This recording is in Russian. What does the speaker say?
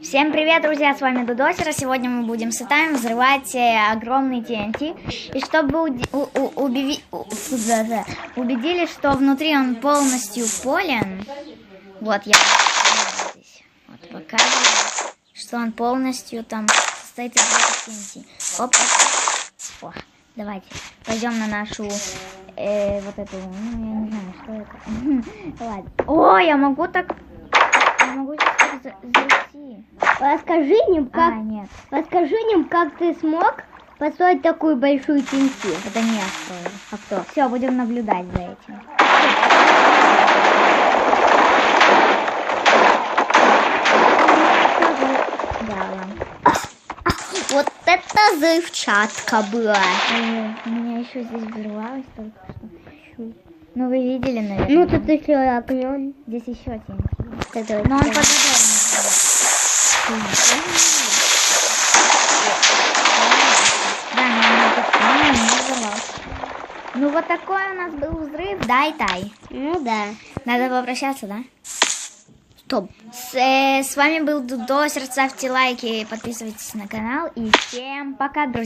Всем привет, друзья, с вами Дудосер. Сегодня мы будем с Итаем взрывать огромный TNT. И чтобы убедились, что внутри он полностью полен, вот я здесь вот показываю, что он полностью там состоит из TNT. Оп, оп. О, давайте пойдем на нашу вот эту, я не знаю, что это. Ладно. О, я могу так... Я могу сейчас зайти. Расскажи им, как... нет. Расскажи им, как ты смог построить такую большую TNT. Это не я строил. А кто? Все, будем наблюдать за этим. Вот это взрывчатка была. У меня еще здесь взорвалось только что. Ну, вы видели, наверное. Ну, тут еще огонь. Здесь еще TNT. Но он подождал. Да, но он не взорвался. Ну, вот такой у нас был взрыв, да, Итай? Ну, да. Надо попрощаться, да? Стоп. С вами был Дудосер. Ставьте лайки, подписывайтесь на канал. И всем пока, друзья.